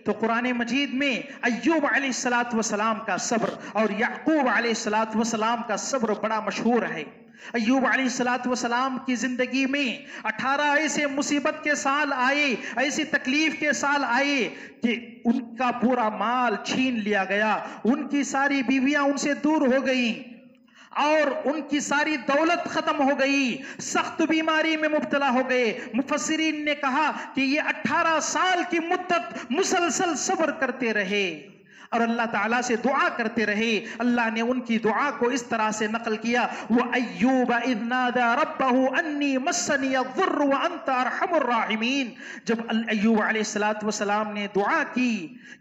तो कुरान मजीद में अय्यूब अलैहिस्सलातु वस्सलाम का सब्र और याकूब अलैहिस्सलातु वस्सलाम का सब्र बड़ा मशहूर है। अय्यूब अलैहिस्सलातु वस्सलाम की जिंदगी में 18 ऐसे मुसीबत के साल आए, ऐसी तकलीफ के साल आए कि उनका पूरा माल छीन लिया गया, उनकी सारी बीवियां उनसे दूर हो गई और उनकी सारी दौलत खत्म हो गई, सख्त बीमारी में मुब्तला हो गए। मुफस्सिरीन ने कहा कि ये 18 साल की मुद्दत मुसलसल सब्र करते रहे और अल्लाह ताला से दुआ करते रहे। अल्लाह ने उनकी दुआ को इस तरह से नकल किया, वो अय्यूब इज़ नादा रब्बहु अन्नी मस्सनी अज़्ज़ुर्रु व अंत अरहमुर राहिमीन। जब अय्यूब अलैहिस्सलातु वस्सलाम ने दुआ की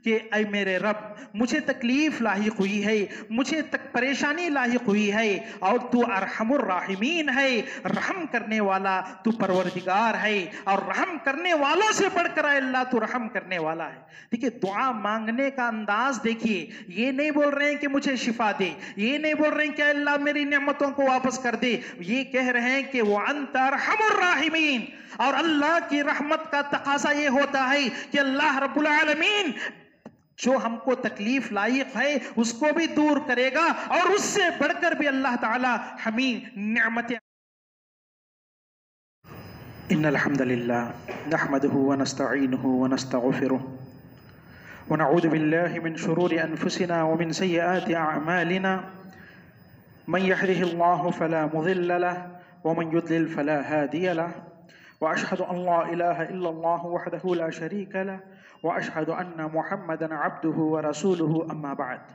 कि ऐ मेरे रब, मुझे तकलीफ लाहिक हुई है, मुझे तक परेशानी लाहिक हुई है और तू अरहमुर राहिमीन है, रहम करने वाला तू परवरदिगार है और रहम करने वालों से बढ़कर अल्लाह तू रहम करने वाला है। देखिए दुआ मांगने का अंदाज देखिए, ये नहीं बोल रहे हैं कि मुझे शिफा दे, ये नहीं बोल रहे हैं कि अल्लाह मेरी नेमतों को वापस कर दे, ये कह रहे हैं कि वो अंत अरहमुर राहिमीन। और अल्लाह की रहमत का तकाजा ये होता है कि अल्लाह रब्बुल आलमीन जो हमको तकलीफ लायक है उसको भी दूर करेगा और उससे बढ़कर भी अल्लाह ताला हमें नेमतें। इन्नल हम्दुलिल्लाह नहमदुहु व नस्तईनुहु व नस्तगफिरुह व नऊज़ु बिल्लाहि मिन शुरूरि अनफुसिना व मिन सय्यिआति अअमालिना मन यहदिहिल्लाहु फला मुज़िल्ल लहु व मन युद्लिल फला हादिय लहु व अशहदु अन ला इलाहा इल्लल्लाहु वहदहु ला शरीका लहु व अशहदु अन्न मुहम्मदन अब्दुहु व रसूलुहु अम्मा बअद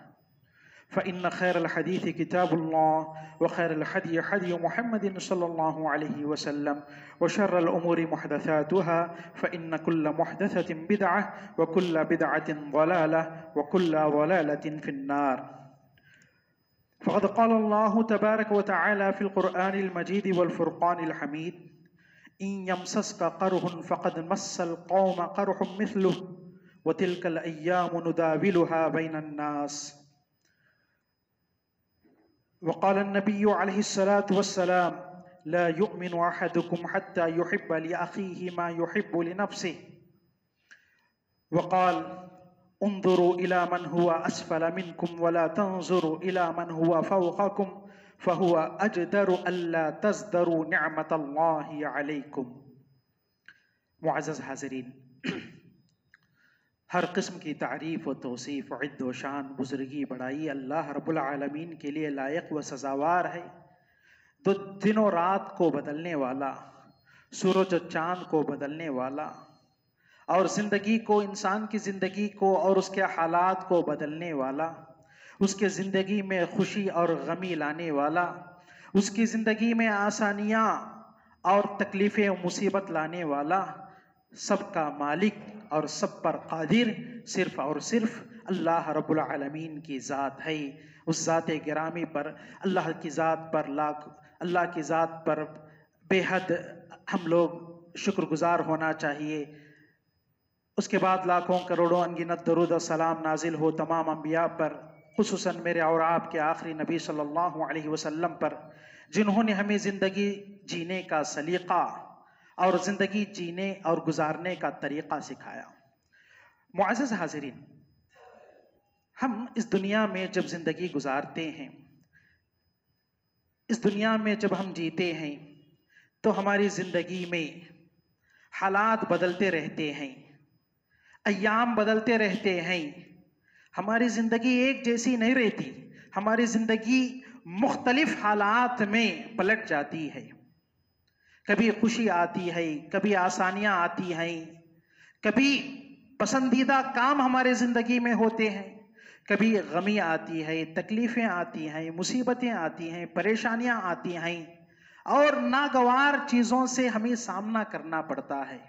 फ़इन्न खैरल हदीस किताबुल्लाह व खैरल हदी हदी मुहम्मदिन सल्लल्लाहु अलैहि वसल्लम व शर्रल उमूरि मुहदसातुहा फ़इन्न कुल्ल मुहदसतिन बिदअह व कुल्ल बिदअतिन ज़लालह व कुल्ल ज़लालतिन फिन्नार। फ़क़द क़ाल अल्लाहु तबारक व तआला फ़िल क़ुरआनिल मजीद वल फ़ुरक़ानिल हमीद इन यमसस्का क़रहुन फ़क़द मस्सल क़ौम क़रहुम मिस्लुहु व तिल्कल अय्यामु नुदाविलुहा बैनन नास। वक़ाल अन्नबिय्यु अलैहिस्सलातु वस्सलाम ला युमिनु अहदुकुम हत्ता युहिब्ब लिअख़ीहि मा युहिब्बु लिनफ़्सिहि वक़ाल उन्ज़ुरू इला मन हुवा अस्फ़ल मिनकुम वला तंज़ुरू इला मन हुवा फ़ौक़कुम फ़हुवा अजदरु अल्ला तज़दरू निअमतल्लाहि अलैकुम। मुअज़्ज़ज़ हाज़िरीन, हर किस्म की तारीफ़ व तौसीफ़ व इज़्ज़त व शान बुज़ुर्गी बड़ाई अल्लाह रब्बुल आलमीन के लिए लायक व सज़ावार है। तो दिनों रात को बदलने वाला, सूरज और चाँद को बदलने वाला और ज़िंदगी को, इंसान की ज़िंदगी को और उसके हालात को बदलने वाला, उसके ज़िंदगी में खुशी और गमी लाने वाला, उसकी ज़िंदगी में आसानियाँ और तकलीफ़ें और मुसीबत लाने वाला, सबका मालिक और सब पर कादिर सिर्फ और सिर्फ अल्लाह रब्बुल आलमीन की ज़ात है। उस ज़ात गिरामी पर, अल्लाह की ज़ात पर अल्लाह की ज़ात पर बेहद हम लोग शुक्रगुजार होना चाहिए। उसके बाद लाखों करोड़ों अनगिनत दरूद और सलाम नाजिल हो तमाम अंबिया पर, खुसूसन मेरे और आपके आखिरी नबी सल्लल्लाहु अलैहि वसल्लम पर, जिन्होंने हमें ज़िंदगी जीने का सलीक़ा और ज़िंदगी जीने और गुजारने का तरीक़ा सिखाया। मुअज़्ज़ज़ हाज़िरीन, हम इस दुनिया में जब ज़िंदगी गुजारते हैं, इस दुनिया में जब हम जीते हैं, तो हमारी ज़िंदगी में हालात बदलते रहते हैं, अय्याम बदलते रहते हैं। हमारी ज़िंदगी एक जैसी नहीं रहती, हमारी ज़िंदगी मुख्तलिफ हालात में पलट जाती है। कभी खुशी आती है, कभी आसानियाँ आती हैं, कभी पसंदीदा काम हमारे ज़िंदगी में होते हैं, कभी गमी आती है, तकलीफ़ें आती हैं, मुसीबतें आती हैं, परेशानियाँ आती हैं और नागवार चीज़ों से हमें सामना करना पड़ता है।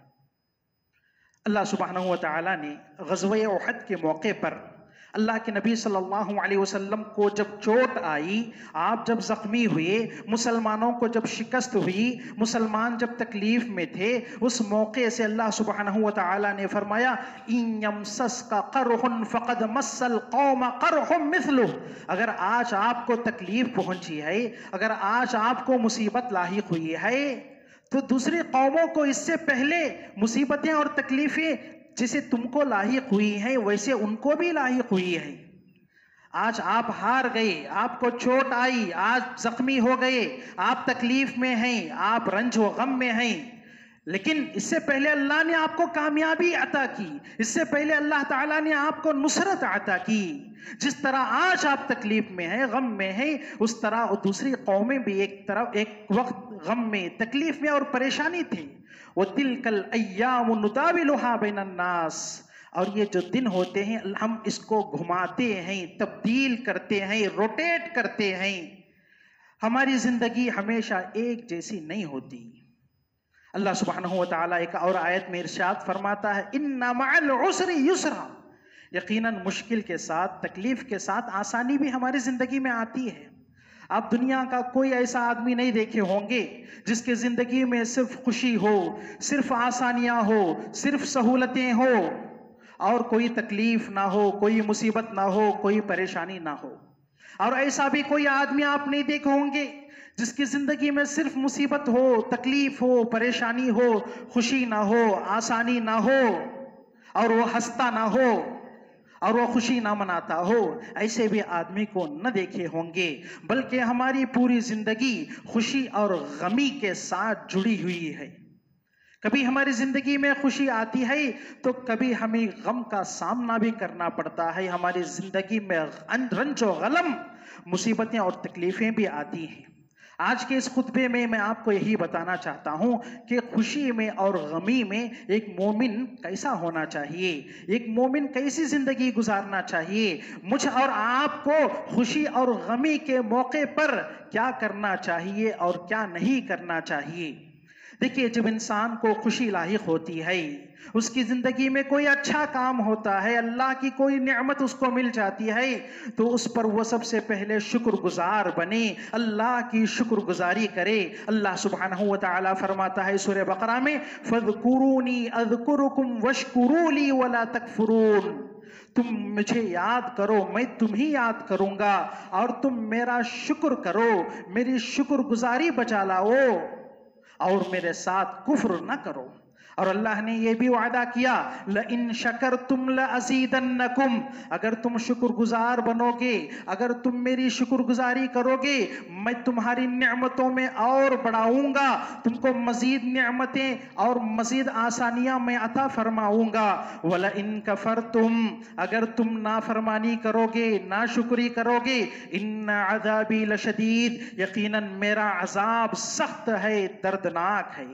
अल्लाह सुब्हानहू व तआला ने ग़ज़वे उहद के मौके पर अल्लाह के नबी सल्लल्लाहु अलैहि वसल्लम को जब चोट आई, आप जब ज़ख्मी हुए, मुसलमानों को जब शिकस्त हुई, मुसलमान जब तकलीफ़ में थे, उस मौके से अल्लाह सुब्हानहू व तआला ने फरमाया इन यमसस्का क़रहुन फ़क़द मस्सल क़ौम क़रहुम मिस्लुहु। अगर आज आपको तकलीफ़ पहुँची है, अगर आज आपको मुसीबत लाहिक हुई है, तो दूसरी कौमों को इससे पहले मुसीबतें और तकलीफ़ें जैसे तुमको लाहिक हुई है वैसे उनको भी लाहिक हुई है। आज आप हार गए, आपको चोट आई, आज जख्मी हो गए, आप तकलीफ में हैं, आप रंज व गम में हैं, लेकिन इससे पहले अल्लाह ने आपको कामयाबी अता की, इससे पहले अल्लाह ताला ने आपको नुसरत अता की। जिस तरह आज आप तकलीफ में हैं, गम में हैं, उस तरह दूसरी कौमें भी एक वक्त गम में, तकलीफ में और परेशानी थी। वो तिलकल अय्याम नुदाविलुहा बैनन नास, और ये जो दिन होते हैं हम इसको घुमाते हैं, तब्दील करते हैं, रोटेट करते हैं। हमारी जिंदगी हमेशा एक जैसी नहीं होती। अल्लाह सुब्हानहू व तआला एक और आयत में इरशाद फरमाता है, इन्ना मअल उसरि युसरा, यकीनन मुश्किल के साथ, तकलीफ के साथ आसानी भी हमारी जिंदगी में आती है। आप दुनिया का कोई ऐसा आदमी नहीं देखे होंगे जिसके जिंदगी में सिर्फ खुशी हो, सिर्फ आसानियां हो, सिर्फ सहूलतें हो और कोई तकलीफ ना हो, कोई मुसीबत ना हो, कोई परेशानी ना हो। और ऐसा भी कोई आदमी आप नहीं देखे होंगे जिसकी जिंदगी में सिर्फ मुसीबत हो, तकलीफ हो, परेशानी हो, खुशी ना हो, आसानी ना हो, और वो हंसता ना हो और वो खुशी ना मनाता हो। ऐसे भी आदमी को न देखे होंगे, बल्कि हमारी पूरी जिंदगी खुशी और गमी के साथ जुड़ी हुई है। कभी हमारी जिंदगी में खुशी आती है तो कभी हमें गम का सामना भी करना पड़ता है। हमारी जिंदगी में रंज और गलम, मुसीबतें और तकलीफें भी आती हैं। आज के इस खुतबे में मैं आपको यही बताना चाहता हूं कि खुशी में और गमी में एक मोमिन कैसा होना चाहिए, एक मोमिन कैसी जिंदगी गुजारना चाहिए। मुझ और आपको खुशी और गमी के मौके पर क्या करना चाहिए और क्या नहीं करना चाहिए। देखिए, जब इंसान को खुशी लाहिक होती है, उसकी जिंदगी में कोई अच्छा काम होता है, अल्लाह की कोई नेमत उसको मिल जाती है, तो उस पर वो सबसे पहले शुक्रगुजार बने, अल्लाह की शुक्रगुजारी करे। अल्लाह सुब्हानहू व तआला फरमाता है सूरह बकरा में, फज़कुरूनी अज़कुरुकुम वश्कुरूली वला तकफुरून, तुम मुझे याद करो, मैं तुम्हें याद करूंगा, और तुम मेरा शुक्र करो, मेरी शुक्रगुजारी बचा लाओ और मेरे साथ कुफ्र न करो। और अल्लाह ने यह भी वादा किया, ल इन शकरतुम ल अज़ीदन्नकुम, अगर तुम शुक्रगुजार बनोगे, अगर तुम मेरी शुक्रगुजारी करोगे, मैं तुम्हारी नेमतों में और बढ़ाऊंगा, तुमको मजीद नेमतें और मजीद आसानियां मैं अता फरमाऊंगा। वला इन कफरतुम, अगर तुम नाफरमानी करोगे, नाशुक्री करोगे, इन्ना अज़ाबी लशदीद, यकीनन मेरा अजाब सख्त है, दर्दनाक है।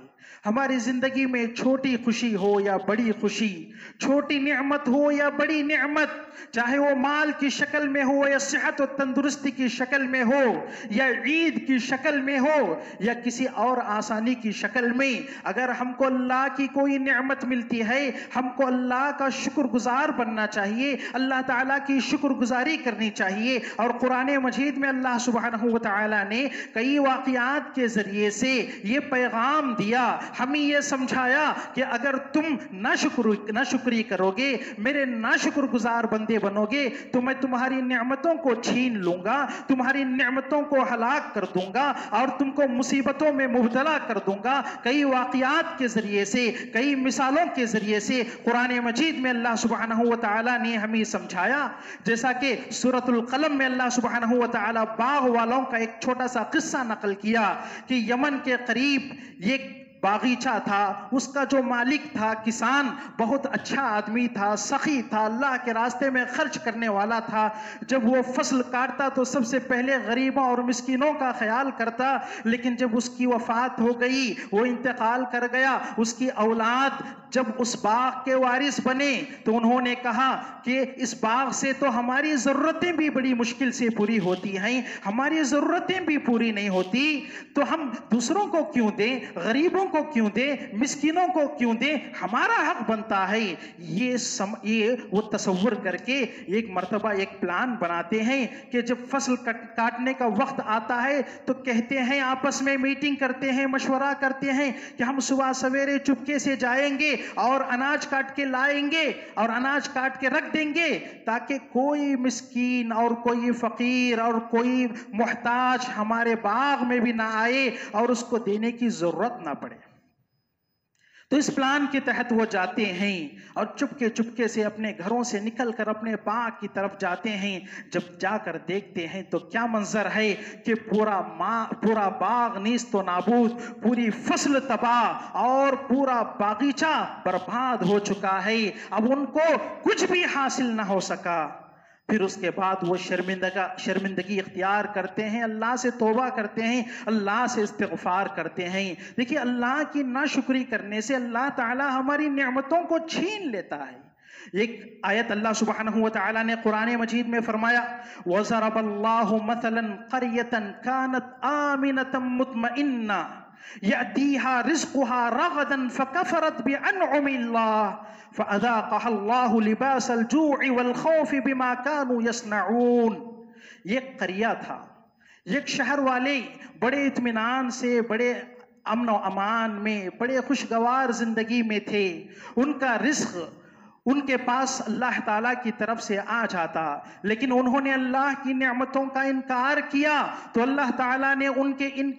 हमारी जिंदगी में छोटी खुशी हो या बड़ी खुशी, छोटी नेमत हो या बड़ी नेमत, चाहे वो माल की शक्ल में हो या सेहत और तंदुरुस्ती की शक्ल में हो, या ईद की शक्ल में हो या किसी और आसानी की शक्ल में, अगर हमको अल्लाह की कोई नेमत मिलती है, हमको अल्लाह का शुक्रगुजार बनना चाहिए, अल्लाह ताला की शुक्रगुजारी करनी चाहिए। और कुरान मजीद में अल्लाह सुब्हानहू व तआला ने कई वाक़ियात के जरिए से ये पैगाम दिया, हमें ये समझाया कि अगर तुम नाशुक्री करोगे, मेरे नाशुक्रगुजार बंदे बनोगे, तो मैं तुम्हारी नेमतों को छीन लूंगा, तुम्हारी नेमतों को हलाक कर दूंगा और तुमको मुसीबतों में मुब्तला कर दूंगा। कई वाक़ियात के जरिए से, कई मिसालों के जरिए से कुरान मजीद में अल्लाह सुब्हानहू व तआला ने हमें समझाया। जैसा कि सूरतुल कलम में अल्लाह सुब्हानहू व तआला बाग वालों का एक छोटा सा किस्सा नकल किया कि यमन के करीब ये बागीचा था, उसका जो मालिक था किसान बहुत अच्छा आदमी था, सखी था, अल्लाह के रास्ते में खर्च करने वाला था। जब वो फसल काटता तो सबसे पहले गरीबों और मिस्कीनों का ख्याल करता, लेकिन जब उसकी वफात हो गई, वो इंतकाल कर गया, उसकी औलाद जब उस बाग के वारिस बने तो उन्होंने कहा कि इस बाग से तो हमारी ज़रूरतें भी बड़ी मुश्किल से पूरी होती हैं, हमारी ज़रूरतें भी पूरी नहीं होती, तो हम दूसरों को क्यों दें, गरीबों को क्यों दें, मिस्किनों को क्यों दें, हमारा हक बनता है। ये वो तसव्वुर करके एक मर्तबा एक प्लान बनाते हैं कि जब फसल काटने का वक्त आता है तो कहते हैं, आपस में मीटिंग करते हैं, मशवरा करते हैं कि हम सुबह सवेरे चुपके से जाएंगे और अनाज काट के लाएंगे और अनाज काट के रख देंगे, ताकि कोई मिस्कीन और कोई फकीर और कोई मोहताज हमारे बाग में भी ना आए और उसको देने की जरूरत ना पड़े। तो इस प्लान के तहत वो जाते हैं और चुपके चुपके से अपने घरों से निकलकर अपने बाग की तरफ जाते हैं। जब जाकर देखते हैं तो क्या मंजर है कि पूरा बाग नीस्त नाबूद, पूरी फसल तबाह और पूरा बागीचा बर्बाद हो चुका है। अब उनको कुछ भी हासिल ना हो सका। फिर उसके बाद वो शर्मिंदगी इख्तियार करते हैं, अल्लाह से तौबा करते हैं, अल्लाह से इस्तिग़फ़ार करते हैं। देखिए, अल्लाह की नाशुक्री करने से अल्लाह ताला हमारी नेमतों को छीन लेता है। एक आयत अल्लाह सुब्हानहू व तआला ने कुरान मजीद में फरमाया, वज़रबल्लाहु मसलन क़र्यतन कानत आमिनतम मुतमइन्ना यअतीहा रिज़्क़ुहा रग़दन फ़कफ़रत बिअनउमिल्लाह फ़अज़ाक़हल्लाहु लिबासल जू'i वल ख़ौफ़ि बिमा कानू यस्नऊन। ये क़रिया था, एक शहर वाले बड़े इत्मीनान से, बड़े अमन व अमान में, बड़े खुशगवार जिंदगी में थे। उनका रिज़्क़ उनके पास अल्लाह ताला की तरफ से आ जाता, लेकिन उन्होंने अल्लाह की नेमतों का इनकार किया तो अल्लाह ताला ने उनके इन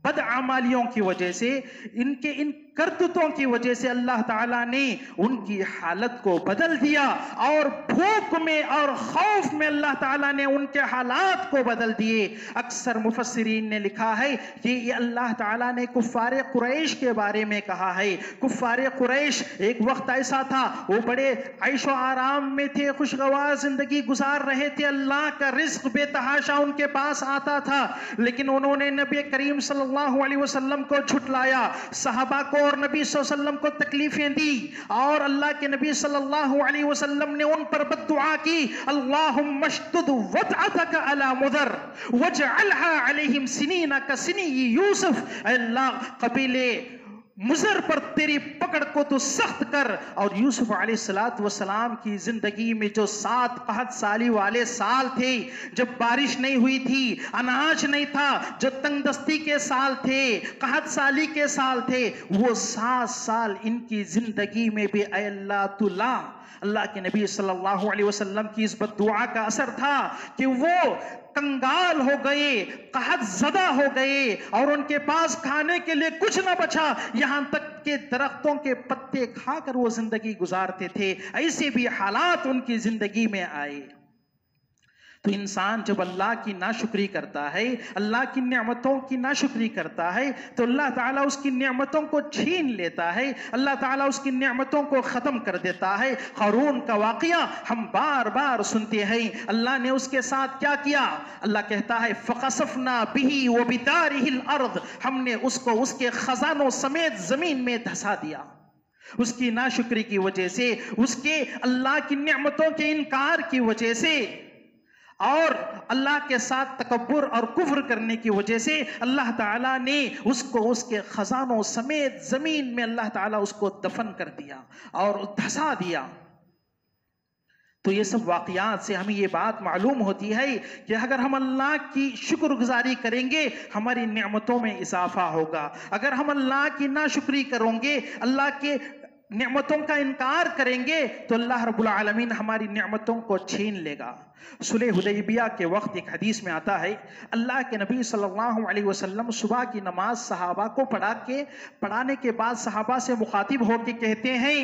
बदआमालियों की वजह से, इनके इन करतूतों की वजह से अल्लाह ताला ने उनकी हालत को बदल दिया और भूख में और खौफ में अल्लाह ताला ने उनके हालात को बदल दिए। अक्सर मुफस्सिरीन ने लिखा है कि ये अल्लाह ताला ने कुफ्फारे कुरैश के बारे में कहा है। कुफ्फारे कुरैश एक वक्त ऐसा था, वो बड़े ऐशो आराम में थे, खुशगवार जिंदगी गुजार रहे थे, अल्लाह का रिज़्क़ बेतहाशा उनके पास आता था, लेकिन उन्होंने नबी करीम सल्लल्लाहु अलैहि वसल्लम को झुटलाया, सहाबा को और नबी सल्लल्लाहु अलैहि वसल्लम को तकलीफें दी और अल्लाह के नबी सल्लल्लाहु अलैहि वसल्लम ने उन पर बद्दुआ की, अल्लाहुम्मा अश्दुद वतअतक अला मुदर वजअलहा अलैहिम सिनीना कसिनी यूसुफ। अल्लाह कबीले मुजर पर तेरी पकड़ को तो सख्त कर। और यूसुफ अलैहिस्सलाम की जिंदगी में जो 7 कहत साली वाले साल थे, जब बारिश नहीं हुई थी, अनाज नहीं था, जो तंगदस्ती के साल थे, कहत साली के साल थे, वो 7 साल इनकी जिंदगी में भी अल्लाह के नबी सल्लल्लाहु अलैहि वसल्लम की इस बद्दुआ का असर था कि वो कंगाल हो गए, कहत ज़दा हो गए और उनके पास खाने के लिए कुछ ना बचा, यहां तक के दरख्तों के पत्ते खाकर वो जिंदगी गुजारते थे। ऐसे भी हालात उनकी जिंदगी में आए। तो इंसान जब अल्लाह की नाशुक्री करता है, अल्लाह की नेमतों की नाशुक्री करता है, तो अल्लाह ताला उसकी नेमतों को छीन लेता है, अल्लाह ताला उसकी नेमतों को ख़त्म कर देता है। क़ारून का वाक़या हम बार बार सुनते हैं। अल्लाह ने उसके साथ क्या किया? अल्लाह कहता है फ़क़सफ़ना बिही व बिदारिहिल अर्द, हमने उसको उसके खजानों समेत ज़मीन में धंसा दिया। उसकी नाशुक्री की वजह से, उसके अल्लाह की नेमतों के इनकार की वजह से और अल्लाह के साथ तकब्बुर और कुफ्र करने की वजह से अल्लाह ताला ने उसको उसके खजानों समेत जमीन में अल्लाह ताला उसको दफन कर दिया और धंसा दिया। तो ये सब वाक़यात से हमें ये बात मालूम होती है कि अगर हम अल्लाह की शुक्रगुजारी करेंगे, हमारी नेमतों में इजाफा होगा। अगर हम अल्लाह की नाशुक्री करेंगे, अल्लाह के नेमतों का इनकार करेंगे, तो अल्लाह रब्बुल आलमीन हमारी नेमतों को छीन लेगा। सुलह हुदैबिया के वक्त एक हदीस में आता है, अल्लाह के नबी सल्लल्लाहु अलैहि वसल्लम सुबह की नमाज सहाबा को पढ़ाने के बाद सहाबा से मुखातिब होकर कहते हैं,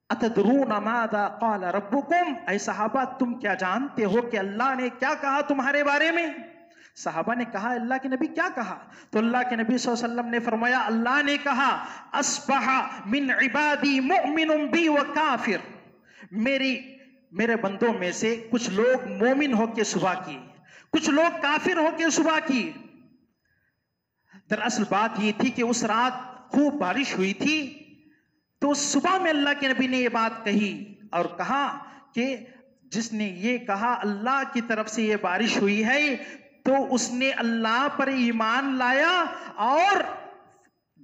अतदरून मादा क़ाल रब्बुकुम, ऐ सहाबा तुम क्या जानते हो कि अल्लाह ने क्या कहा तुम्हारे बारे में? सहाबा ने कहा, अल्लाह के नबी क्या कहा? तो अल्लाह के नबी सल्लल्लाहु अलैहि वसल्लम ने फरमाया, अल्लाह ने कहा अस्बहा मिन इबादी मुमिनुन बी व काफिर, मेरे बंदों में से कुछ लोग मोमिन होके सुबह की, कुछ लोग काफिर होके सुबह की। दरअसल बात ये थी कि उस रात खूब बारिश हुई थी, तो सुबह में अल्लाह के नबी ने ये बात कही और कहा कि जिसने ये कहा अल्लाह की तरफ से ये बारिश हुई है, तो उसने अल्लाह पर ईमान लाया और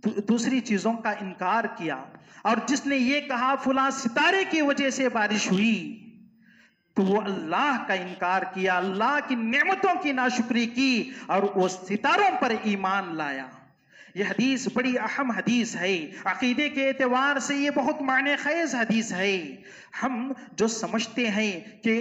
दूसरी चीजों का इनकार किया। और जिसने ये कहा फुला सितारे की वजह से बारिश हुई, तो वो अल्लाह का इनकार किया, अल्लाह की नेमतों की नाशुक्री की और वो सितारों पर ईमान लाया। यह हदीस बड़ी अहम हदीस है, अकीदे के एतबार से ये बहुत माने खेज हदीस है। हम जो समझते हैं कि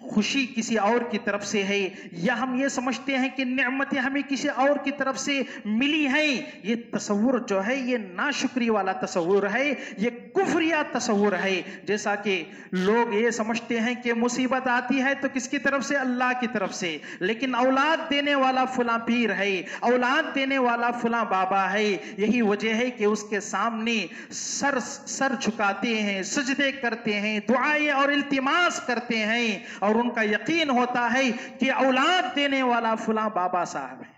खुशी किसी और की तरफ से है, या हम ये समझते हैं कि नेमतें हमें किसी और की तरफ से मिली हैं, ये तसव्वुर जो है ये नाशुक्री वाला तसव्वुर है, ये कुफरिया तसव्वुर है। जैसा कि लोग ये समझते हैं कि मुसीबत आती है तो किसकी तरफ से? अल्लाह की तरफ से, लेकिन औलाद देने वाला फुला पीर है, औलाद देने वाला फुला बाबा है। यही वजह है कि उसके सामने सर झुकाते हैं, सजदे करते हैं, दुआएं और इल्तिमास करते हैं, और उनका यकीन होता है कि औलाद देने वाला फुला बाबा साहब है,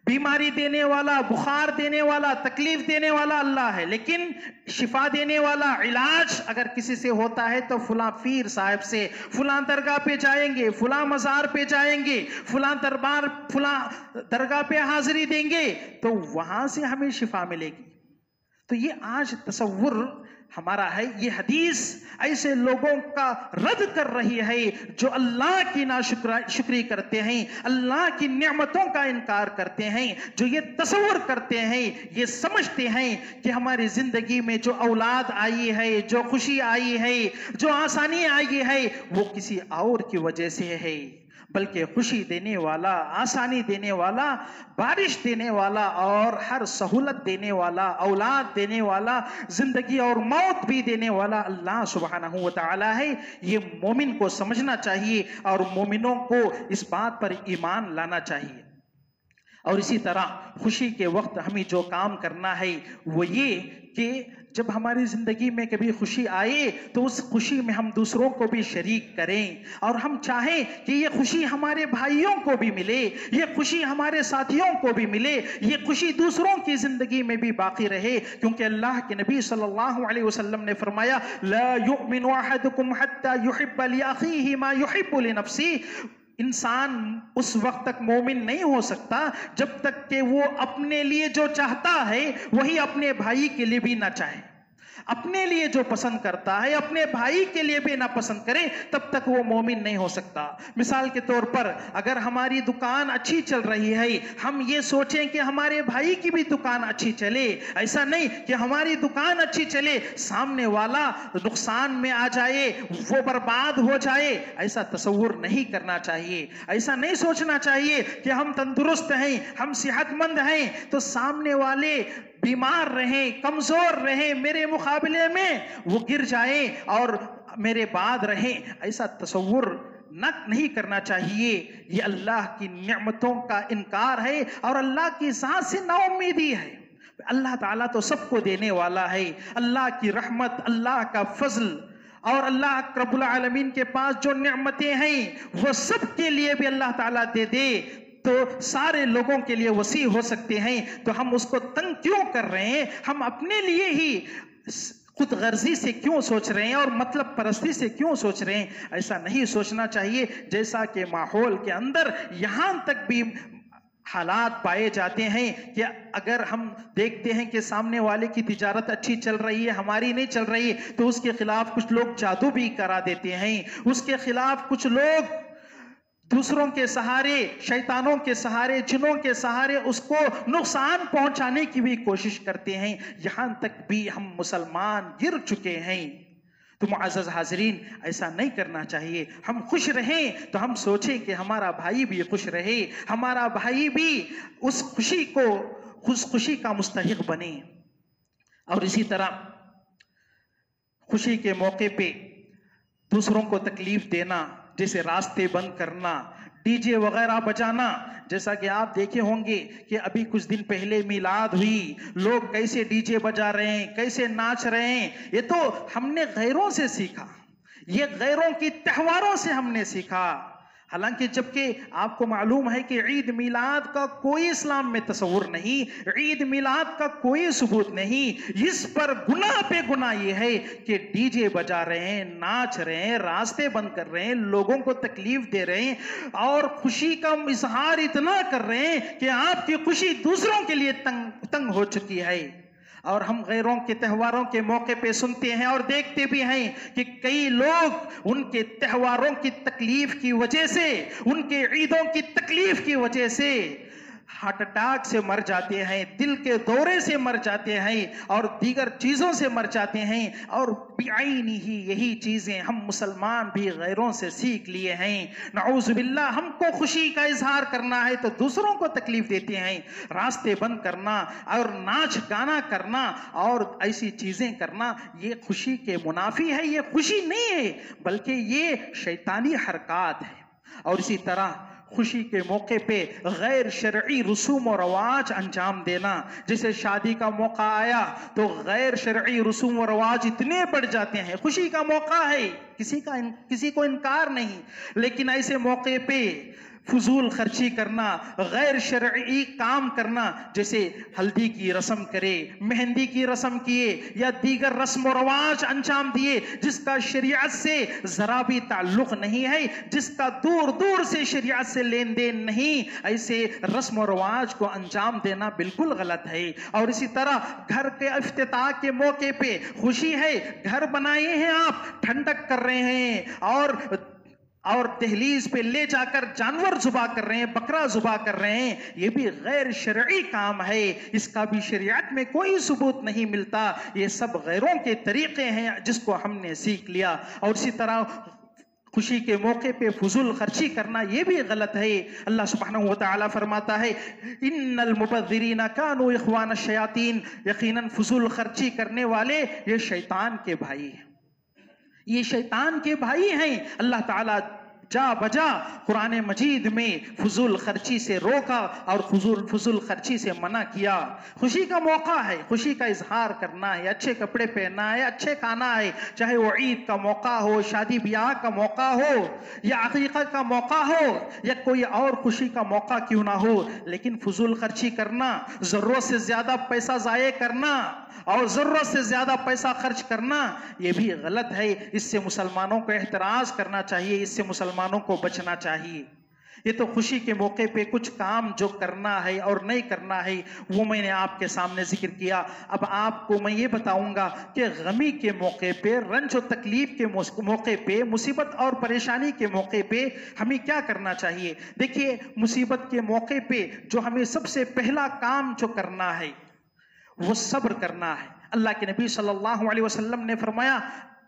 बीमारी देने वाला, बुखार देने वाला, तकलीफ देने वाला अल्लाह है, लेकिन शिफा देने वाला, इलाज अगर किसी से होता है तो फुला पीर साहब से, फुला दरगाह पे जाएंगे, फुला मजार पे जाएंगे, फुला दरगाह पे हाजिरी देंगे तो वहां से हमें शिफा मिलेगी। तो ये आज तसव्वुर हमारा है, ये हदीस ऐसे लोगों का रद्द कर रही है जो अल्लाह की नाशुक्री करते हैं, अल्लाह की नेमतों का इनकार करते हैं, जो ये तसव्वुर करते हैं, ये समझते हैं कि हमारी जिंदगी में जो औलाद आई है, जो खुशी आई है, जो आसानी आई है, वो किसी और की वजह से है, बल्कि खुशी देने वाला, आसानी देने वाला, बारिश देने वाला और हर सहूलत देने वाला, औलाद देने वाला, जिंदगी और मौत भी देने वाला अल्लाह सुब्हानहू व तआला है। ये मोमिन को समझना चाहिए और मोमिनों को इस बात पर ईमान लाना चाहिए। और इसी तरह खुशी के वक्त हमें जो काम करना है वो ये कि जब हमारी जिंदगी में कभी खुशी आए तो उस खुशी में हम दूसरों को भी शरीक करें, और हम चाहें कि ये खुशी हमारे भाइयों को भी मिले, ये खुशी हमारे साथियों को भी मिले, ये खुशी दूसरों की जिंदगी में भी बाकी रहे। क्योंकि अल्लाह के नबी सल्लल्लाहु अलैहि वसल्लम ने फरमाया, ला युमिनु अहदुकुम हत्ता युहिब्बा लिअखीहि मा युहिब्बु लिनफ्सी। इंसान उस वक्त तक मोमिन नहीं हो सकता जब तक कि वो अपने लिए जो चाहता है वही अपने भाई के लिए भी ना चाहे। अपने लिए जो पसंद करता है अपने भाई के लिए भी ना पसंद करे, तब तक वो मोमिन नहीं हो सकता। मिसाल के तौर पर अगर हमारी दुकान अच्छी चल रही है, हम ये सोचें कि हमारे भाई की भी दुकान अच्छी चले, ऐसा नहीं कि हमारी दुकान अच्छी चले, सामने वाला नुकसान में आ जाए, वो बर्बाद हो जाए, ऐसा तसव्वुर नहीं करना चाहिए। ऐसा नहीं सोचना चाहिए कि हम तंदुरुस्त हैं, हम सेहतमंद हैं तो सामने वाले बीमार रहें, कमजोर रहें, मेरे मुकाबले में वो गिर जाए और मेरे बाद रहें, ऐसा तसव्वुर नहीं करना चाहिए। ये अल्लाह की नेमतों का इनकार है और अल्लाह की ज़ात से नाउम्मीदी है। अल्लाह ताला तो सबको देने वाला है। अल्लाह की रहमत, अल्लाह का फजल और अल्लाह रब्बुल आलमीन के पास जो नेमतें हैं वो सबके लिए भी अल्लाह ताला दे दे तो सारे लोगों के लिए वसी हो सकते हैं, तो हम उसको तंग क्यों कर रहे हैं? हम अपने लिए ही खुद गर्जी से क्यों सोच रहे हैं और मतलब परस्ती से क्यों सोच रहे हैं? ऐसा नहीं सोचना चाहिए। जैसा कि माहौल के अंदर यहाँ तक भी हालात पाए जाते हैं कि अगर हम देखते हैं कि सामने वाले की तिजारत अच्छी चल रही है, हमारी नहीं चल रही, तो उसके खिलाफ कुछ लोग जादू भी करा देते हैं, उसके खिलाफ कुछ लोग दूसरों के सहारे, शैतानों के सहारे, जिनों के सहारे उसको नुकसान पहुंचाने की भी कोशिश करते हैं। यहां तक भी हम मुसलमान गिर चुके हैं। तो मुअज़्ज़ज़ हाज़रीन, ऐसा नहीं करना चाहिए। हम खुश रहें तो हम सोचें कि हमारा भाई भी खुश रहे, हमारा भाई भी उस खुशी का मुस्तहिक बने। और इसी तरह खुशी के मौके पे दूसरों को तकलीफ देना, जैसे रास्ते बंद करना, डीजे वगैरह बजाना। जैसा कि आप देखे होंगे कि अभी कुछ दिन पहले मिलाद हुई, लोग कैसे डीजे बजा रहे हैं, कैसे नाच रहे हैं। ये तो हमने गैरों से सीखा, ये गैरों की त्योहारों से हमने सीखा। हालांकि जबकि आपको मालूम है कि ईद मिलाद का कोई इस्लाम में तस्वुर नहीं, ईद मिलाद का कोई सबूत नहीं। इस पर गुनाह पे गुनाह ये है कि डीजे बजा रहे हैं, नाच रहे हैं, रास्ते बंद कर रहे हैं, लोगों को तकलीफ दे रहे हैं और खुशी का इजहार इतना कर रहे हैं कि आपकी खुशी दूसरों के लिए तंग हो चुकी है। और हम गैरों के त्योहारों के मौके पे सुनते हैं और देखते भी हैं कि कई लोग उनके त्योहारों की तकलीफ की वजह से, उनके ईदों की तकलीफ की वजह से हार्ट अटैक से मर जाते हैं, दिल के दौरे से मर जाते हैं और दीगर चीजों से मर जाते हैं। और बेआईनी ही यही चीजें हम मुसलमान भी गैरों से सीख लिए हैं। नऊजुबिल्लाह, हमको खुशी का इजहार करना है तो दूसरों को तकलीफ देते हैं। रास्ते बंद करना और नाच गाना करना और ऐसी चीजें करना, ये खुशी के मुनाफी है, ये खुशी नहीं है बल्कि ये शैतानी हरकत है। और इसी तरह खुशी के मौके पे गैर शरई रसूम और रवाज अंजाम देना, जैसे शादी का मौका आया तो गैर शरई रसूम और रवाज इतने बढ़ जाते हैं। खुशी का मौका है, किसी को इनकार नहीं, लेकिन ऐसे मौके पे फजूल खर्ची करना, गैर शरई काम करना, जैसे हल्दी की रस्म करे, मेहंदी की रस्म किए या दीगर रस्म और रवाज अंजाम दिए जिसका शरीयत से जरा भी ताल्लुक नहीं है, जिसका दूर दूर से शरीयत से लेन देन नहीं, ऐसे रस्म और रवाज को अंजाम देना बिल्कुल गलत है। और इसी तरह घर के इफ्तिताह के मौके पे खुशी है, घर बनाए हैं आप, ठंडक कर रहे हैं और दहलीज पे ले जाकर जानवर जुबा कर रहे हैं, बकरा जुबा कर रहे हैं, ये भी गैर शरई काम है, इसका भी शरीयत में कोई सबूत नहीं मिलता। ये सब गैरों के तरीके हैं जिसको हमने सीख लिया। और इसी तरह खुशी के मौके पे फजूल खर्ची करना ये भी गलत है। अल्लाह सुब्हानहू व तआला फरमाता है, इन्नल मुबद्दिरीना कानू इख्वान शयातीन, यकीनन फजूल खर्ची करने वाले ये शैतान के भाई हैं, ये शैतान के भाई हैं। अल्लाह ताला जा बजा कुरान मजीद में फजूल खर्ची से रोका और फजूल खर्ची से मना किया। खुशी का मौका है, खुशी का इजहार करना है, अच्छे कपड़े पहनना है, अच्छे खाना है, चाहे वो ईद का मौका हो, शादी ब्याह का मौका हो या अकीक़त का मौका हो या कोई और खुशी का मौका क्यों ना हो, लेकिन फजूल खर्ची करना, जरूरत से ज्यादा पैसा जाये करना और जरूरत से ज्यादा पैसा खर्च करना, यह भी गलत है। इससे मुसलमानों को एहतराज करना चाहिए, इससे मुसलमानों को बचना चाहिए। ये तो खुशी के मौके पे कुछ काम जो करना है और नहीं करना है वो मैंने आपके सामने जिक्र किया। अब आपको मैं ये बताऊंगा कि गमी के मौके पे, रंज और तकलीफ के मौके पे, मुसीबत और परेशानी के मौके पे हमें क्या करना चाहिए। देखिए, मुसीबत के मौके पे जो हमें सबसे पहला काम जो करना है वो सब्र करना है। अल्लाह के नबी सल्लल्लाहु अलैहि वसल्लम ने फरमाया,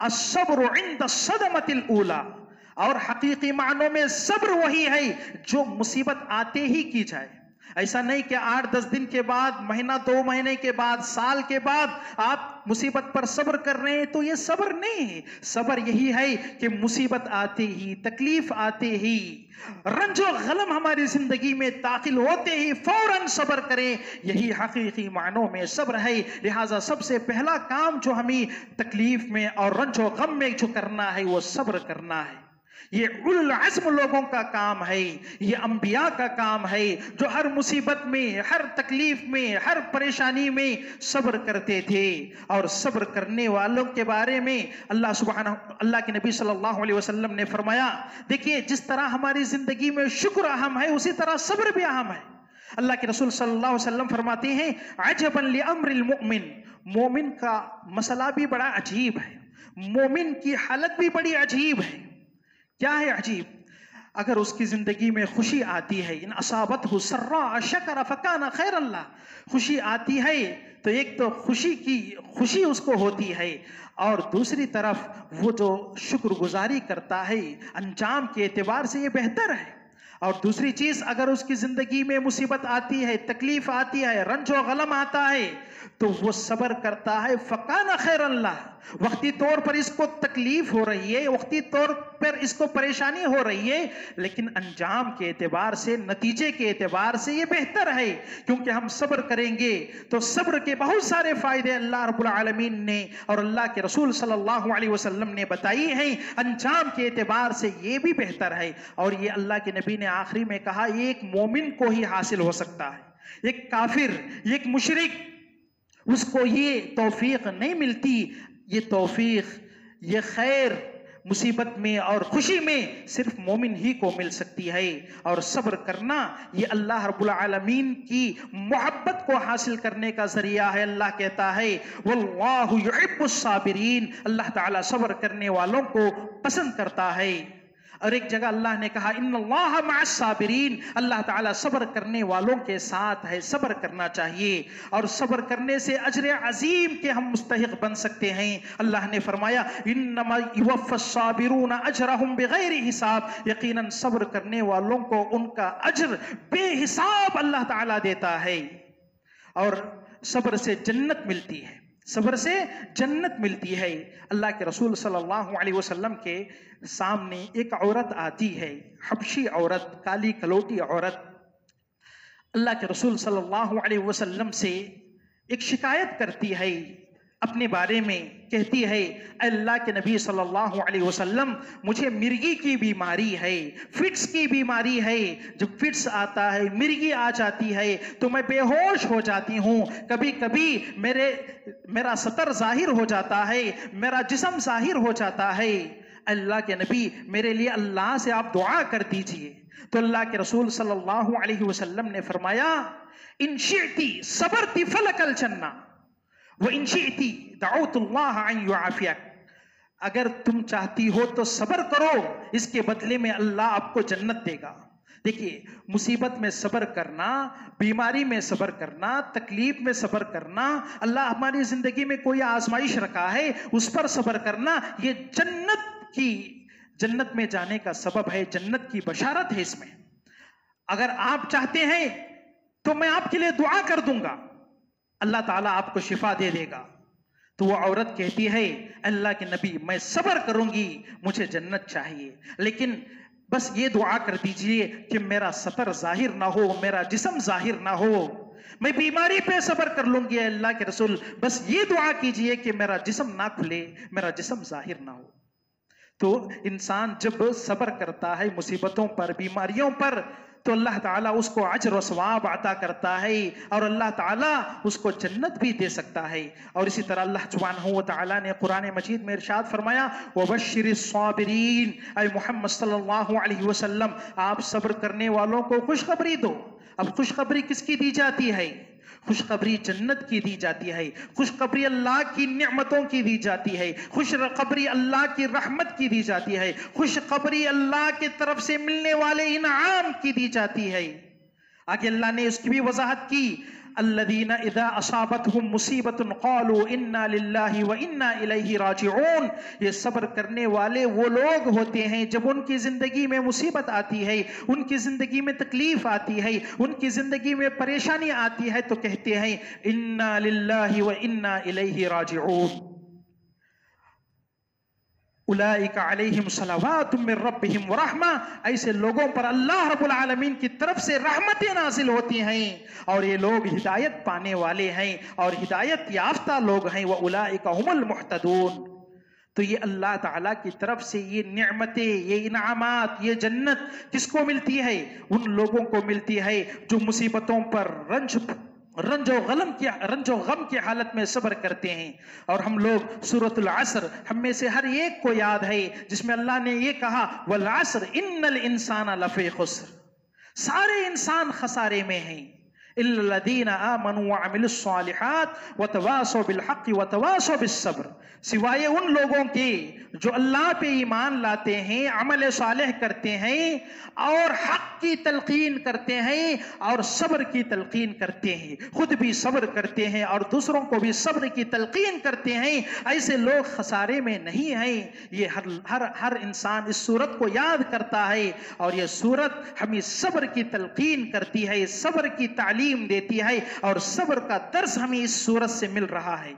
अस्सब्रु इंद सदमतिल ऊला, और हकीकी मानों में सब्र वही है जो मुसीबत आते ही की जाए। ऐसा नहीं कि 8-10 दिन के बाद, महीना 2 महीने के बाद, साल के बाद आप मुसीबत पर सब्र कर रहे हैं, तो ये सब्र नहीं है। सब्र यही है कि मुसीबत आते ही, तकलीफ आते ही, रंजो गलम हमारी जिंदगी में दाखिल होते ही फौरन सब्र करें, यही हकीकी मानों में सब्र है। लिहाजा सबसे पहला काम जो हमें तकलीफ में और रंजो गम में जो करना है वो सब्र करना है। ये उल अज़्म लोगों का काम है, ये अंबिया का काम है जो हर मुसीबत में, हर तकलीफ में, हर परेशानी में सब्र करते थे। और सब्र करने वालों के बारे में अल्लाह के नबी सल्लल्लाहु अलैहि वसल्लम ने फरमाया, देखिए जिस तरह हमारी जिंदगी में शुक्र अहम है उसी तरह सब्र भी अहम है। अल्लाह के रसूल सल्लल्लाहु अलैहि वसल्लम फरमाते हैं, अजबन लि अम्रिल मुमिन, मोमिन का मसला भी बड़ा अजीब है, मोमिन की हालत भी बड़ी अजीब है। क्या है अजीब? अगर उसकी जिंदगी में खुशी आती है, इन असाबतहु सर्रा शकर फकान खैरन ला, खुशी आती है तो एक तो खुशी उसको होती है और दूसरी तरफ वो जो शुक्रगुजारी करता है अंजाम के एतबार से ये बेहतर है। और दूसरी चीज, अगर उसकी जिंदगी में मुसीबत आती है, तकलीफ आती है, रंजो गलम आता है तो वो सब्र करता है, फकाना खैरन ला, वक्ती तौर पर इसको तकलीफ हो रही है, वक्ती तौर पर इसको परेशानी हो रही है, लेकिन अंजाम के एतबार से, नतीजे के एतबार से ये बेहतर है। क्योंकि हम सब्र करेंगे तो सब्र के बहुत सारे फायदे अल्लाह रब्बुल आलमीन ने और अल्लाह के रसूल सल्लल्लाहु अलैहि वसल्लम ने बताई हैं, अंजाम के एतबार से ये भी बेहतर है। और ये अल्लाह के नबी ने आखिरी में कहा, ये एक मोमिन को ही हासिल हो सकता है, एक काफिर, एक मुशरिक, उसको ये तौफीक नहीं मिलती। ये तौफीक, ये खैर मुसीबत में और खुशी में सिर्फ मोमिन ही को मिल सकती है। और सब्र करना ये अल्लाह रब्बुल आलमीन की मोहब्बत को हासिल करने का जरिया है। अल्लाह कहता है, वल्लाहु युहिब्बुस साबिरीन, अल्लाह ताला सब्र करने वालों को पसंद करता है। और एक जगह अल्लाह ने कहा इन्नल्लाह मअस साबिरीन, अल्लाह ताला सब्र करने वालों के साथ है, सब्र करना चाहिए और सब्र करने से अजर अजीम के हम मुस्तहिक बन सकते हैं। अल्लाह ने फरमाया इन्नमा युवफ़्फ़स साबिरून अजरहुम बिगैरि हिसाब, यकीनन सब्र करने वालों को उनका अजर बेहिसाब अल्लाह ताला देता है। और सब्र से जन्नत मिलती है, सब्र से जन्नत मिलती है। अल्लाह के रसूल सल्लल्लाहु अलैहि वसल्लम के सामने एक औरत आती है, हबशी औरत, काली कलोटी औरत। अल्लाह के रसूल सल्लल्लाहु अलैहि वसल्लम से एक शिकायत करती है अपने बारे में, कहती है अल्लाह के नबी सल्लल्लाहु अलैहि वसल्लम, मुझे मिर्गी की बीमारी है, फिट्स की बीमारी है। जब फिट्स आता है, मिर्गी आ जाती है तो मैं बेहोश हो जाती हूँ, कभी कभी मेरा सतर जाहिर हो जाता है, मेरा जिस्म जाहिर हो जाता है। अल्लाह के नबी, मेरे लिए अल्लाह से आप दुआ कर दीजिए। तो अल्लाह के रसूल सल्लल्लाहु अलैहि वसल्लम ने फरमाया इन शिअती सबरती फलकल जन्ना व इन शिअती दअउतुल्लाह अन युआफियक, अगर तुम चाहती हो तो सब्र करो, इसके बदले में अल्लाह आपको जन्नत देगा। देखिए, मुसीबत में सब्र करना, बीमारी में सब्र करना, तकलीफ में सब्र करना, अल्लाह हमारी जिंदगी में कोई आजमाइश रखा है उस पर सब्र करना, ये जन्नत में जाने का सबब है, जन्नत की बशारत है इसमें। अगर आप चाहते हैं तो मैं आपके लिए दुआ कर दूंगा, अल्लाह ताला आपको शिफा दे देगा। तो वो औरत कहती है अल्लाह के नबी, मैं सब्र करूंगी, मुझे जन्नत चाहिए, लेकिन बस ये दुआ कर दीजिए कि मेरा सतर जाहिर ना हो, मेरा जिस्म जाहिर ना हो। मैं बीमारी पे सब्र कर लूंगी अल्लाह के रसूल, बस ये दुआ कीजिए कि मेरा जिस्म ना खुले, मेरा जिस्म जाहिर ना हो। तो इंसान जब सब्र करता है मुसीबतों पर, बीमारियों पर, तो अल्लाह ताला उसको अजर व सवाब अता करता है और अल्लाह ताला उसको जन्नत भी दे सकता है। और इसी तरह अल्लाह सुब्हानहू व तआला ने कुरान मजीद में इरशाद फरमाया वबश्शिरिस साबिरीन, ऐ मोहम्मद सल्लल्लाहु अलैहि वसल्लम, आप सब्र करने वालों को खुशखबरी दो। अब खुशखबरी किसकी दी जाती है? खुशखबरी जन्नत की दी जाती है, खुशखबरी अल्लाह की नेमतों की दी जाती है, खुशखबरी अल्लाह की रहमत की दी जाती है, खुशखबरी अल्लाह की तरफ से मिलने वाले इनाम की दी जाती है। आगे अल्लाह ने उसकी भी वजाहत की, अल्लज़ीना इज़ा असाबतहुम मुसीबतुन क़ालू इन्ना लिल्लाहि व इन्ना इलैहि राजिऊन, ये सब्र करने वाले वो लोग होते हैं जब उनकी जिंदगी में मुसीबत आती है, उनकी जिंदगी में तकलीफ आती है, उनकी जिंदगी में परेशानी आती है, तो कहते हैं इन्ना लिल्लाहि व इन्ना इलैहि राजिऊन, उलाइका अलैहिम सलावातुम मिर रब्बिहिम व रहमा, ऐसे लोगों पर अल्लाह रब्बुल आलमीन की तरफ से रहमतें नाजिल होती हैं और ये लोग हिदायत पाने वाले हैं और हिदायत याफ्ता लोग हैं। व उलाइका हुमुल मुहतदून, तो ये अल्लाह ताला की तरफ से ये नेमतें, ये इनामात, ये जन्नत किसको मिलती है? उन लोगों को मिलती है जो मुसीबतों पर रंजो गम की हालत में सब्र करते हैं। और हम लोग सूरतुल असर, हम में से हर एक को याद है जिसमें अल्लाह ने ये कहा वल असर इन्नल इंसाना लफी खुस्र, सारे इंसान खसारे में हैं, इल्लल्लज़ीना आमनू व अमिलुस सालिहात व तवासौ बिल हक़्क़ि व तवासौ बिस सब्र, सिवाय उन लोगों के जो अल्लाह पे ईमान लाते हैं, अमल सालेह करते हैं और हक की तलकीन करते हैं और सब्र की तलकीन करते हैं, खुद भी सब्र करते हैं और दूसरों को भी सब्र की तलकीन करते हैं, ऐसे लोग खसारे में नहीं हैं। ये हर इंसान इस सूरत को याद करता है और ये सूरत हमें सब्र की तलकीन करती है, सब्र की तालीम देती है और सब्र का दर्स हमें इस सूरत से मिल रहा है।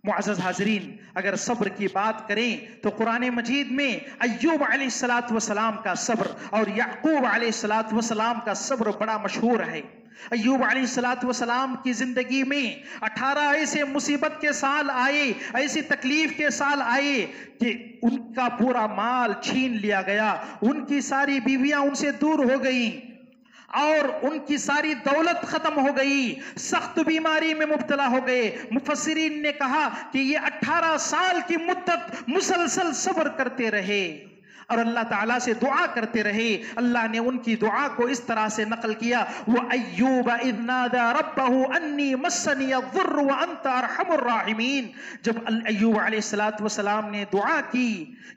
मुअज़्ज़ज़ हाज़रीन, अगर सब्र की बात करें तो कुरान मजीद में अय्यूब अलैहिस्सलातु वस्सलाम का सब्र और याकूब अलैहिस्सलातु वस्सलाम का सब्र बड़ा मशहूर है। अय्यूब अलैहिस्सलातु वस्सलाम की जिंदगी में 18 ऐसे मुसीबत के साल आए, ऐसी तकलीफ के साल आए कि उनका पूरा माल छीन लिया गया, उनकी सारी बीवियां उनसे दूर हो गई और उनकी सारी दौलत खत्म हो गई, सख्त बीमारी में मुब्तला हो गए। मुफस्सिरीन ने कहा कि ये 18 साल की मुद्दत मुसलसल सब्र करते रहे और अल्लाह ताला से दुआ करते रहे। अल्लाह ने उनकी दुआ को इस तरह से नकल किया, वो अय्यूब इज़ नादा रब्बहु अन्नी मस्सनी अज़्ज़ुर्रु व अंत अरहमुर राहिमीन। जब अय्यूब अलैहिस्सलातु वस्सलाम ने दुआ की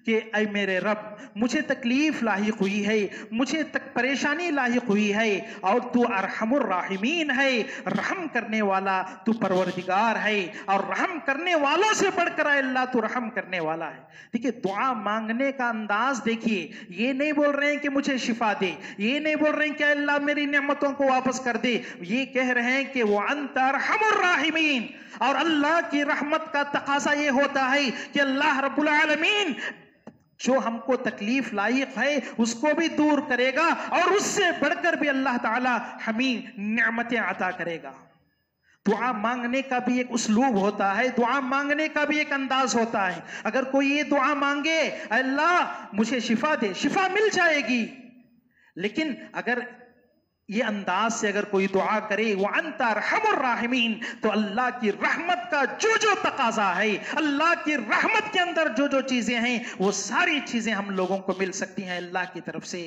कि ऐ मेरे रब, मुझे तकलीफ लाहिक हुई है, मुझे तक परेशानी लाहिक हुई है, और तू अरहमुर राहिमीन है, रहम करने वाला तू परवरदिगार है, और रहम करने वालों से बढ़कर अल्लाह तू रहम करने वाला है। देखिए दुआ मांगने का अंदाज देखिए, ये नहीं बोल रहे हैं कि मुझे शिफा दे, ये नहीं बोल रहे हैं कि अल्लाह मेरी नेमतों को वापस कर दे, ये कह रहे हैं कि वो अंत अरहमुर राहिमीन। और अल्लाह की रहमत का तकाजा ये होता है कि अल्लाह रब्बुल आलमीन जो हमको तकलीफ लायक है उसको भी दूर करेगा, और उससे बढ़कर भी अल्लाह ताला हमें नेमतें अता करेगा। दुआ मांगने का भी एक उसलूब होता है, दुआ मांगने का भी एक अंदाज होता है। अगर कोई ये दुआ मांगे, अल्लाह मुझे शिफा दे, शिफा मिल जाएगी, लेकिन अगर ये अंदाज से अगर कोई दुआ करे वो अंत अरहमुर राहिमीन, तो अल्लाह की रहमत का जो जो तकाजा है, अल्लाह की रहमत के अंदर जो जो चीजें हैं, वो सारी चीजें हम लोगों को मिल सकती हैं अल्लाह की तरफ से।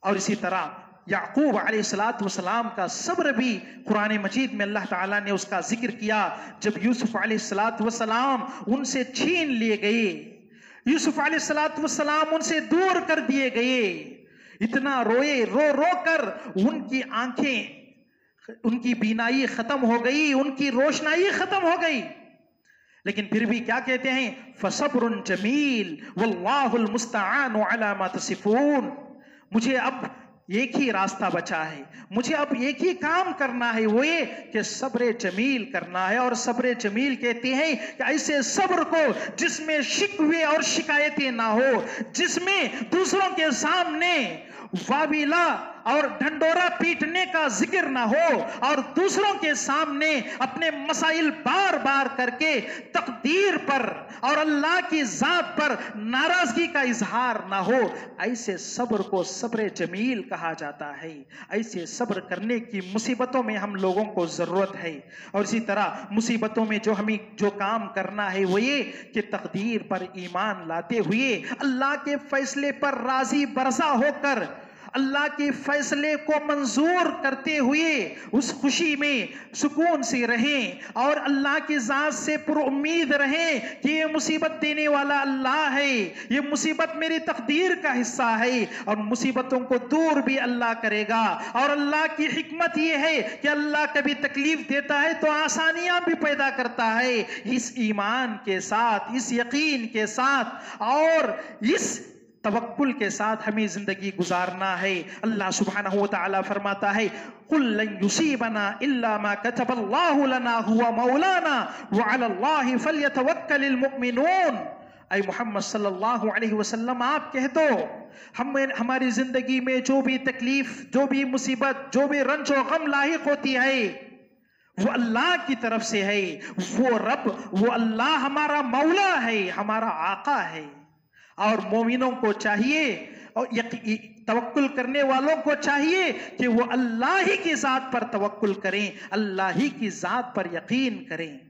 और इसी तरह याकूब अलैहिस्सलातु वस्सलाम का सब्र भी कुरान मजीद में अल्लाह ताला ने उसका जिक्र किया। जब यूसुफ अलैहिस्सलातु वस्सलाम उनसे छीन लिए गए, यूसुफ अलैहिस्सलातु वस्सलाम उनसे दूर कर दिए गए, इतना रोए, रो रो कर उनकी आंखें, उनकी बीनाई खत्म हो गई, उनकी रोशनाई खत्म हो गई, लेकिन फिर भी क्या कहते हैं, फसब्रुन जमील वल्लाहुल मुस्तआनु अला मा तसिफून। मुझे अब एक ही रास्ता बचा है, मुझे अब एक ही काम करना है, वो ये कि सब्र जमील करना है। और सब्र जमील कहते हैं कि ऐसे सब्र को जिसमें शिकवे और शिकायतें ना हो, जिसमें दूसरों के सामने वाबिला और ढंडोरा पीटने का जिक्र ना हो, और दूसरों के सामने अपने मसाइल बार बार करके तकदीर पर और अल्लाह की जात पर नाराजगी का इजहार ना हो, ऐसे सब्र को सब्र जमील कहा जाता है। ऐसे सब्र करने की मुसीबतों में हम लोगों को जरूरत है। और इसी तरह मुसीबतों में जो हमें जो काम करना है वो ये कि तकदीर पर ईमान लाते हुए, अल्लाह के फैसले पर राजी बरसा होकर, अल्लाह के फैसले को मंजूर करते हुए उस खुशी में सुकून से रहें, और अल्लाह की जात से पुरुम्मीद रहें कि ये मुसीबत देने वाला अल्लाह है, ये मुसीबत मेरी तकदीर का हिस्सा है, और मुसीबतों को दूर भी अल्लाह करेगा। और अल्लाह की हिकमत ये है कि अल्लाह कभी तकलीफ देता है तो आसानियां भी पैदा करता है। इस ईमान के साथ, इस यकीन के साथ और इस तवक्कुल के साथ हमें जिंदगी गुजारना है। अल्लाह सुब्हानहु व तआला फरमाता है, कुल लन युसीबना इल्ला मा कतबल्लाहु लना हुवा मौलाना व अलल्लाहि फल्यतवक्कलिल मुमिनून। ऐ मोहम्मद सल्लल्लाहु अलैहि वसल्लम, आप कह दो, हमारी जिंदगी में जो भी तकलीफ, जो भी मुसीबत, जो भी रंज और गम लाहिक होती है, वो अल्लाह की तरफ से है। वो रब, वो अल्लाह हमारा मौला है, हमारा आका है। और मोमिनों को चाहिए और तवक्कुल करने वालों को चाहिए कि वो अल्लाह ही की जात पर तवक्कुल करें, अल्लाह ही की जात पर यकीन करें।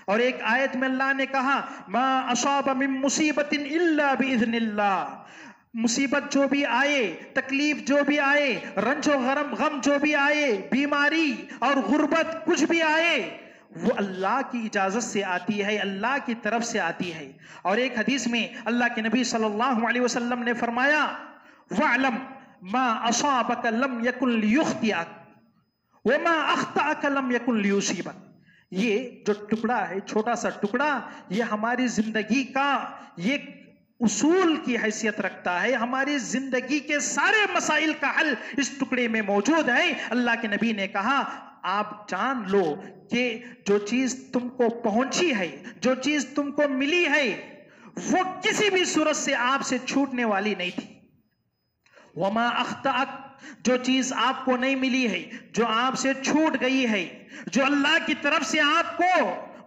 और एक आयत में अल्लाह ने कहा, मा असाब मिन मुसीबतिन इल्ला बिइज़्निल्लाह। मुसीबत जो भी आए, तकलीफ जो भी आए, रंजो गम जो भी आए, बीमारी और गुर्बत कुछ भी आए, वो अल्लाह की इजाजत से आती है, अल्लाह की तरफ से आती है। और एक हदीस में अल्लाह के नबी सल्लल्लाहु अलैहि वसल्लम ने फरमाया, वअलम मा असाबक लम यकुन लियुख्तिअक व मा अख्तअक लम यकुन लियुसीबक। ये जो टुकड़ा है, छोटा सा टुकड़ा, ये हमारी जिंदगी का ये उसूल की हैसियत रखता है। हमारी जिंदगी के सारे मसाइल का हल इस टुकड़े में मौजूद है। अल्लाह के नबी ने कहा, आप जान लो कि जो चीज तुमको पहुंची है, जो चीज तुमको मिली है, वो किसी भी सूरत से आपसे छूटने वाली नहीं थी। वमा अख्तअक, जो चीज आपको नहीं मिली है, जो आपसे छूट गई है, जो अल्लाह की तरफ से आपको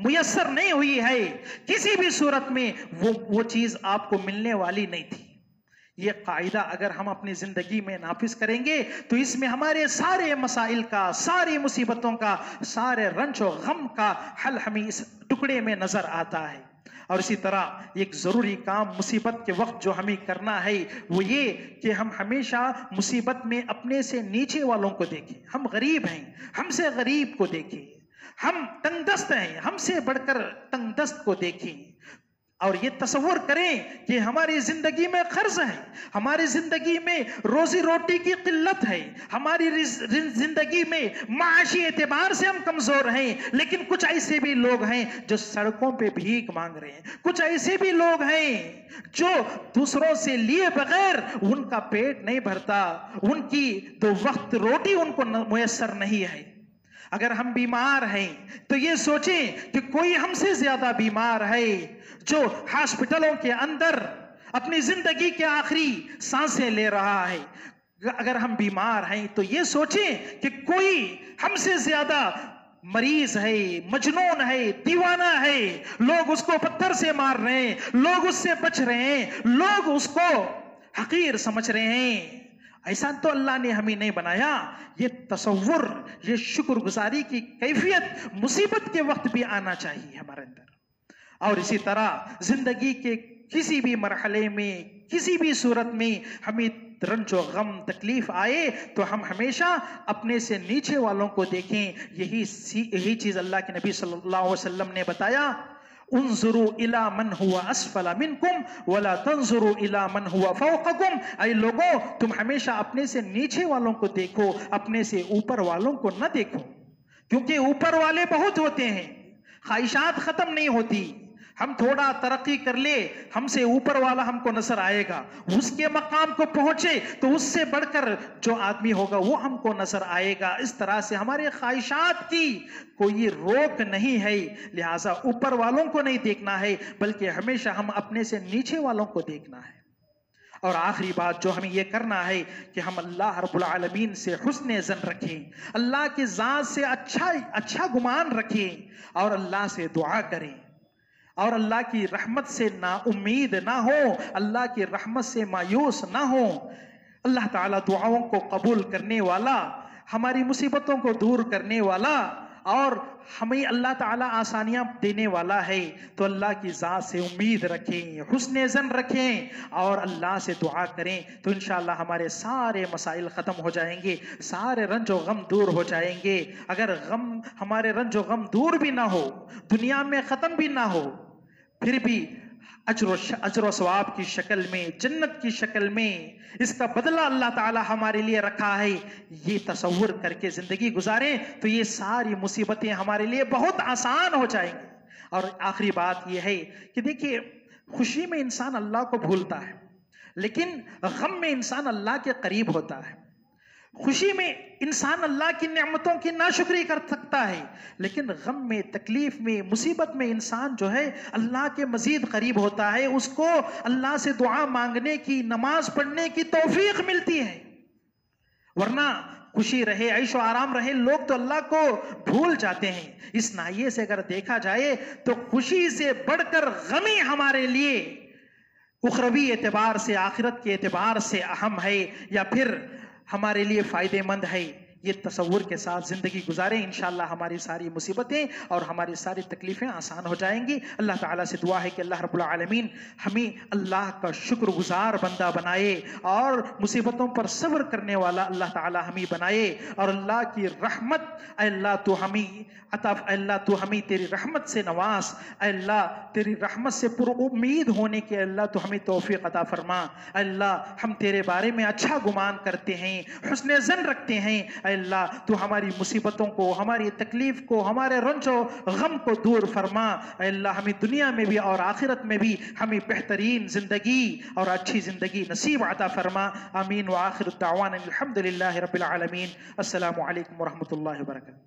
मुयस्सर नहीं हुई है, किसी भी सूरत में वो चीज आपको मिलने वाली नहीं थी। ये कायदा अगर हम अपनी जिंदगी में नाफिज करेंगे तो इसमें हमारे सारे मसाइल का, सारी मुसीबतों का, सारे रंज और गम का हल हमें इस टुकड़े में नजर आता है। और इसी तरह एक जरूरी काम मुसीबत के वक्त जो हमें करना है वो ये कि हम हमेशा मुसीबत में अपने से नीचे वालों को देखें। हम गरीब हैं, हमसे गरीब को देखें। हम तंगदस्त हैं, हमसे बढ़कर तंगदस्त को देखें। और ये तसव्वुर करें कि हमारी जिंदगी में कर्ज है, हमारी जिंदगी में रोजी रोटी की किल्लत है, हमारी जिंदगी में माशी एतबार से हम कमजोर हैं। लेकिन कुछ ऐसे भी लोग हैं जो सड़कों पे भीख मांग रहे हैं, कुछ ऐसे भी लोग हैं जो दूसरों से लिए बगैर उनका पेट नहीं भरता, उनकी 2 वक्त रोटी उनको मुयस्सर नहीं है। अगर हम बीमार हैं तो ये सोचें कि कोई हमसे ज्यादा बीमार है जो हॉस्पिटलों के अंदर अपनी जिंदगी के आखिरी सांसें ले रहा है। अगर हम बीमार हैं तो ये सोचें कि कोई हमसे ज्यादा मरीज है, मजनून है, दीवाना है। लोग उसको पत्थर से मार रहे हैं, लोग उससे बच रहे हैं, लोग उसको हकीर समझ रहे हैं। ऐसा तो अल्लाह ने हमें नहीं बनाया। ये तसव्वुर, ये शुक्रगुजारी की कैफियत मुसीबत के वक्त भी आना चाहिए हमारे अंदर। और इसी तरह जिंदगी के किसी भी मरहले में, किसी भी सूरत में हमें रंजो गम तकलीफ आए तो हम हमेशा अपने से नीचे वालों को देखें। यही चीज अल्लाह के नबी सल्लल्लाहु अलैहि वसल्लम ने बताया, उन्जुरु इला मन हुआ अस्फला मिनकुम वला तंजुरु इला मन हुआ फौककुम। ऐ लोगों, तुम हमेशा अपने से नीचे वालों को देखो, अपने से ऊपर वालों को न देखो, क्योंकि ऊपर वाले बहुत होते हैं, ख्वाहिशात खत्म नहीं होती। हम थोड़ा तरक्की कर ले, हमसे ऊपर वाला हमको नजर आएगा, उसके मकाम को पहुंचे तो उससे बढ़कर जो आदमी होगा वो हमको नजर आएगा। इस तरह से हमारे ख्वाहिशात की कोई रोक नहीं है। लिहाजा ऊपर वालों को नहीं देखना है, बल्कि हमेशा हम अपने से नीचे वालों को देखना है। और आखिरी बात जो हमें यह करना है कि हम अल्लाह रब्बुल आलमीन से हुस्न ज़न रखें, अल्लाह की ज़ात से अच्छा गुमान रखें और अल्लाह से दुआ करें। और अल्लाह की रहमत से ना उम्मीद ना हो, अल्लाह की रहमत से मायूस ना हो। अल्लाह ताला दुआओं को कबूल करने वाला, हमारी मुसीबतों को दूर करने वाला और हमें अल्लाह ताला आसानियां देने वाला है। तो अल्लाह की ज़ात से उम्मीद रखें, हुस्न ज़न रखें और अल्लाह से दुआ करें तो इंशाअल्लाह हमारे सारे मसाइल ख़त्म हो जाएंगे, सारे रंजो गम दूर हो जाएंगे। अगर गम, हमारे रंजो गम दूर भी ना हो, दुनिया में ख़त्म भी ना हो, फिर भी अजर सवाब की शक्ल में, जन्नत की शक्ल में इसका बदला अल्लाह ताला हमारे लिए रखा है। ये तसव्वुर करके जिंदगी गुजारें तो ये सारी मुसीबतें हमारे लिए बहुत आसान हो जाएंगी। और आखिरी बात यह है कि देखिए, खुशी में इंसान अल्लाह को भूलता है, लेकिन गम में इंसान अल्लाह के करीब होता है। खुशी में इंसान अल्लाह की नेमतों की नाशुक्री कर सकता है, लेकिन गम में, तकलीफ में, मुसीबत में इंसान जो है अल्लाह के मजीद करीब होता है। उसको अल्लाह से दुआ मांगने की, नमाज पढ़ने की तौफीक मिलती है। वरना खुशी रहे, ऐशो आराम रहे, लोग तो अल्लाह को भूल जाते हैं। इस नाहिए से अगर देखा जाए तो खुशी से बढ़कर गमी हमारे लिए उखरवी एतबार से, आखिरत के एतबार से अहम है या फिर हमारे लिए फायदेमंद है। ये तसव्वुर के साथ जिंदगी गुजारें, इंशाअल्लाह हमारी सारी मुसीबतें और हमारी सारी तकलीफें आसान हो जाएंगी। अल्लाह ताला से दुआ है कि अल्लाह रब्बुल आलमीन हमें अल्लाह का शुक्रगुजार बंदा बनाए और मुसीबतों पर सब्र करने वाला अल्लाह ताला हमें बनाए। और अल्लाह की रहमत, अल्लाह तो हमें अता, अल्लाह तो हमें तेरी रहमत से नवाज, अल्लाह तेरी रहमत से पुरुम्मीद होने के अल्लाह तो हमें तौफीक अता फरमा। अल्लाह हम तेरे बारे में अच्छा गुमान करते हैं, हुस्न ज़न रखते हैं। अल्लाह तू हमारी मुसीबतों को, हमारी तकलीफ को, हमारे रंजो गम को दूर फरमा। अल्लाह हमें दुनिया में भी और आखिरत में भी हमें बेहतरीन जिंदगी और अच्छी जिंदगी नसीब अता फरमा। आमीन व आखिर दावाना अल्हम्दुलिल्लाहि रब्बिल आलमीन। अस्सलामु अलैकुम व रहमतुल्लाहि व बरकातहू।